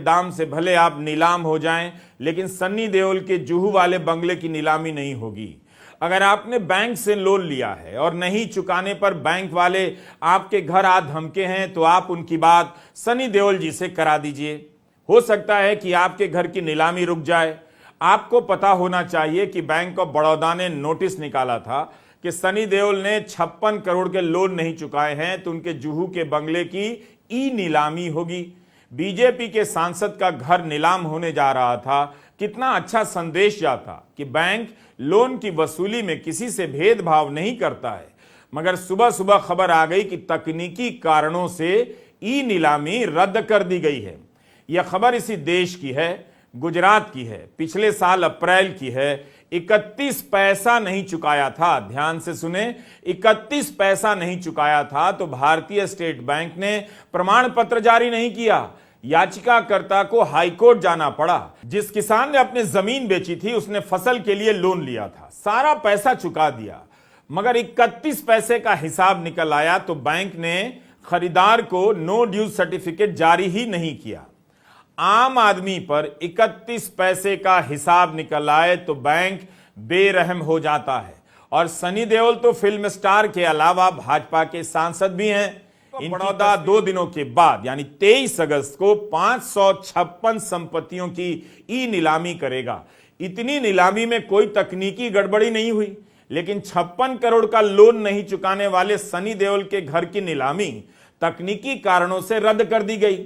दाम से भले आप नीलाम हो जाएं, लेकिन सन्नी देओल के जुहू वाले बंगले की नीलामी नहीं होगी। अगर आपने बैंक से लोन लिया है और नहीं चुकाने पर बैंक वाले आपके घर आ धमके हैं, तो आप उनकी बात सनी देओल जी से करा दीजिए। हो सकता है कि आपके घर की नीलामी रुक जाए। आपको पता होना चाहिए कि बैंक ऑफ बड़ौदा ने नोटिस निकाला था कि सनी देओल ने 56 करोड़ के लोन नहीं चुकाए हैं, तो उनके जुहू के बंगले की ई नीलामी होगी। बीजेपी के सांसद का घर नीलाम होने जा रहा था। कितना अच्छा संदेश जाता कि बैंक लोन की वसूली में किसी से भेदभाव नहीं करता है। मगर सुबह सुबह खबर आ गई कि तकनीकी कारणों से ई नीलामी रद्द कर दी गई है। यह खबर इसी देश की है, गुजरात की है, पिछले साल अप्रैल की है। 31 पैसा नहीं चुकाया था, ध्यान से सुने, 31 पैसा नहीं चुकाया था तो भारतीय स्टेट बैंक ने प्रमाण पत्र जारी नहीं किया। याचिकाकर्ता को हाईकोर्ट जाना पड़ा। जिस किसान ने अपनी जमीन बेची थी उसने फसल के लिए लोन लिया था, सारा पैसा चुका दिया, मगर 31 पैसे का हिसाब निकल आया तो बैंक ने खरीदार को नो ड्यूज सर्टिफिकेट जारी ही नहीं किया। आम आदमी पर 31 पैसे का हिसाब निकल आए तो बैंक बेरहम हो जाता है। और सनी देओल तो फिल्म स्टार के अलावा भाजपा के सांसद भी हैं। बड़ौदा 2 दिनों के बाद यानी 23 अगस्त को 556 संपत्तियों की ई नीलामी करेगा। इतनी नीलामी में कोई तकनीकी गड़बड़ी नहीं हुई, लेकिन 56 करोड़ का लोन नहीं चुकाने वाले सनी देओल के घर की नीलामी तकनीकी कारणों से रद्द कर दी गई।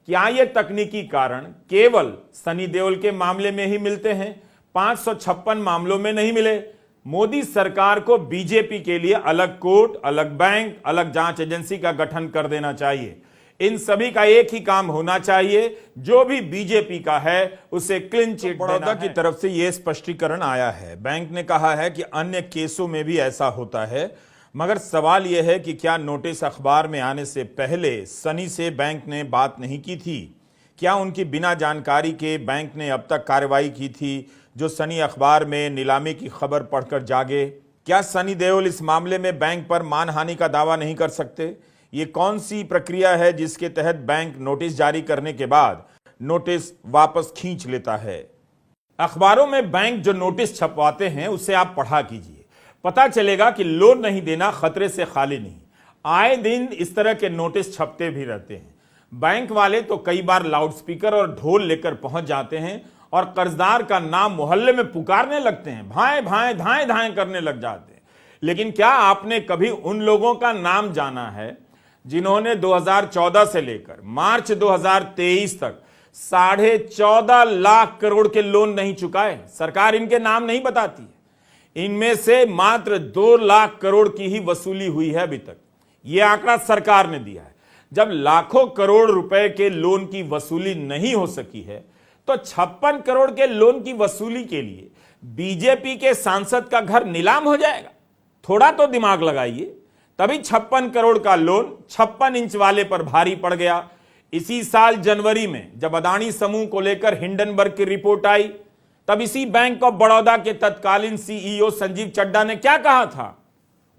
क्या ये तकनीकी कारण केवल सनी देओल के मामले में ही मिलते हैं? 556 मामलों में नहीं मिले। मोदी सरकार को बीजेपी के लिए अलग कोर्ट, अलग बैंक, अलग जांच एजेंसी का गठन कर देना चाहिए। इन सभी का एक ही काम होना चाहिए, जो भी बीजेपी का है उसे क्लीन चिट देना है। बड़ौदा की तरफ से यह स्पष्टीकरण आया है। बैंक ने कहा है कि अन्य केसों में भी ऐसा होता है, मगर सवाल यह है कि क्या नोटिस अखबार में आने से पहले सनी से बैंक ने बात नहीं की थी? क्या उनकी बिना जानकारी के बैंक ने अब तक कार्रवाई की थी जो सनी अखबार में नीलामी की खबर पढ़कर जागे? क्या सनी देओल इस मामले में बैंक पर मानहानि का दावा नहीं कर सकते? ये कौन सी प्रक्रिया है जिसके तहत बैंक नोटिस जारी करने के बाद नोटिस वापस खींच लेता है? अखबारों में बैंक जो नोटिस छपवाते हैं उसे आप पढ़ा कीजिए, पता चलेगा कि लोन नहीं देना खतरे से खाली नहीं। आए दिन इस तरह के नोटिस छपते भी रहते हैं। बैंक वाले तो कई बार लाउडस्पीकर और ढोल लेकर पहुंच जाते हैं और कर्जदार का नाम मोहल्ले में पुकारने लगते हैं, भाएं भाएं धाएं धाएं करने लग जाते हैं। लेकिन क्या आपने कभी उन लोगों का नाम जाना है जिन्होंने 2014 से लेकर मार्च 2023 तक 14.5 लाख करोड़ के लोन नहीं चुकाए? सरकार इनके नाम नहीं बताती है। इनमें से मात्र 2 लाख करोड़ की ही वसूली हुई है अभी तक। यह आंकड़ा सरकार ने दिया है। जब लाखों करोड़ रुपए के लोन की वसूली नहीं हो सकी है, तो 56 करोड़ के लोन की वसूली के लिए बीजेपी के सांसद का घर नीलाम हो जाएगा? थोड़ा तो दिमाग लगाइए। तभी 56 करोड़ का लोन 56 इंच वाले पर भारी पड़ गया। इसी साल जनवरी में जब अदानी समूह को लेकर हिंडनबर्ग की रिपोर्ट आई, तब इसी बैंक ऑफ बड़ौदा के तत्कालीन सीईओ संजीव चड्डा ने क्या कहा था?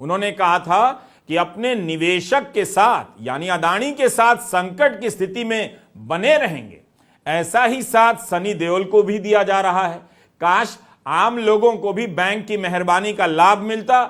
उन्होंने कहा था कि अपने निवेशक के साथ यानी अदानी के साथ संकट की स्थिति में बने रहेंगे। ऐसा ही साथ सनी देओल को भी दिया जा रहा है। काश आम लोगों को भी बैंक की मेहरबानी का लाभ मिलता।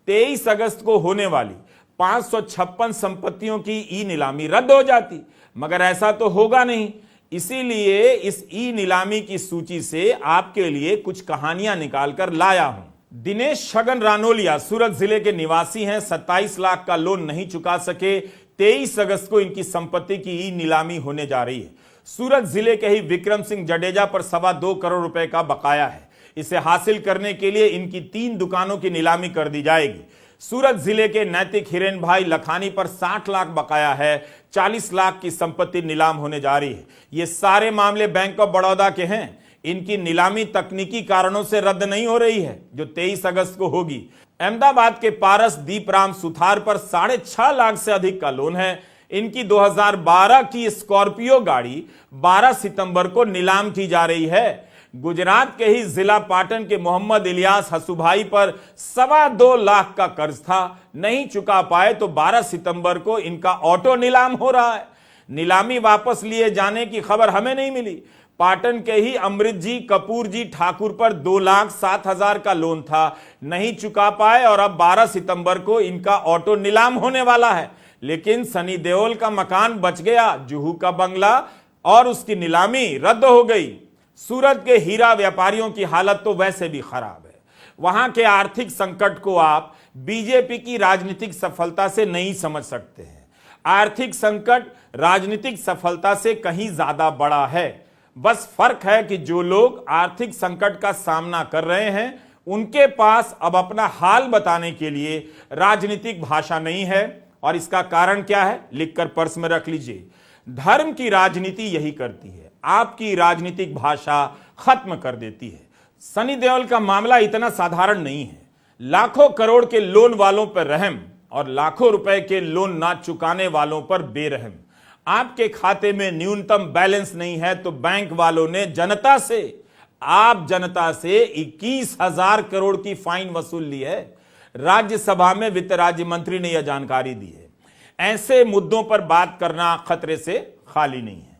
23 अगस्त को होने वाली 556 संपत्तियों की ई नीलामी रद्द हो जाती, मगर ऐसा तो होगा नहीं। इसीलिए इस ई नीलामी की सूची से आपके लिए कुछ कहानियां निकालकर लाया हूं। दिनेश छगन रानोलिया सूरत जिले के निवासी हैं। 27 लाख का लोन नहीं चुका सके। 23 अगस्त को इनकी संपत्ति की ई नीलामी होने जा रही है। सूरत जिले के ही विक्रम सिंह जडेजा पर 2.25 करोड़ रुपए का बकाया है। इसे हासिल करने के लिए इनकी 3 दुकानों की नीलामी कर दी जाएगी। सूरत जिले के नैतिक हिरेन भाई लखानी पर 60 लाख बकाया है। 40 लाख की संपत्ति नीलाम होने जा रही है। ये सारे मामले बैंक ऑफ बड़ौदा के हैं। इनकी नीलामी तकनीकी कारणों से रद्द नहीं हो रही है, जो 23 अगस्त को होगी। अहमदाबाद के पारस दीपराम सुथार पर 6.5 लाख से अधिक का लोन है। इनकी 2012 की स्कॉर्पियो गाड़ी 12 सितंबर को नीलाम की जा रही है। गुजरात के ही जिला पाटन के मोहम्मद इलियास हसुभाई पर 2.25 लाख का कर्ज था, नहीं चुका पाए तो 12 सितंबर को इनका ऑटो नीलाम हो रहा है। नीलामी वापस लिए जाने की खबर हमें नहीं मिली। पाटन के ही अमृत जी कपूर जी ठाकुर पर 2,07,000 का लोन था, नहीं चुका पाए और अब 12 सितंबर को इनका ऑटो नीलाम होने वाला है। लेकिन सनी देओल का मकान बच गया, जुहू का बंगला और उसकी नीलामी रद्द हो गई। सूरत के हीरा व्यापारियों की हालत तो वैसे भी खराब है। वहां के आर्थिक संकट को आप बीजेपी की राजनीतिक सफलता से नहीं समझ सकते हैं। आर्थिक संकट राजनीतिक सफलता से कहीं ज्यादा बड़ा है। बस फर्क है कि जो लोग आर्थिक संकट का सामना कर रहे हैं उनके पास अब अपना हाल बताने के लिए राजनीतिक भाषा नहीं है। और इसका कारण क्या है, लिखकर पर्स में रख लीजिए। धर्म की राजनीति यही करती है, आपकी राजनीतिक भाषा खत्म कर देती है। सनी देओल का मामला इतना साधारण नहीं है। लाखों करोड़ के लोन वालों पर रहम और लाखों रुपए के लोन ना चुकाने वालों पर बेरहम। आपके खाते में न्यूनतम बैलेंस नहीं है तो बैंक वालों ने जनता से 21,000 करोड़ की फाइन वसूल ली है। राज्यसभा में वित्त राज्य मंत्री ने यह जानकारी दी है। ऐसे मुद्दों पर बात करना खतरे से खाली नहीं है।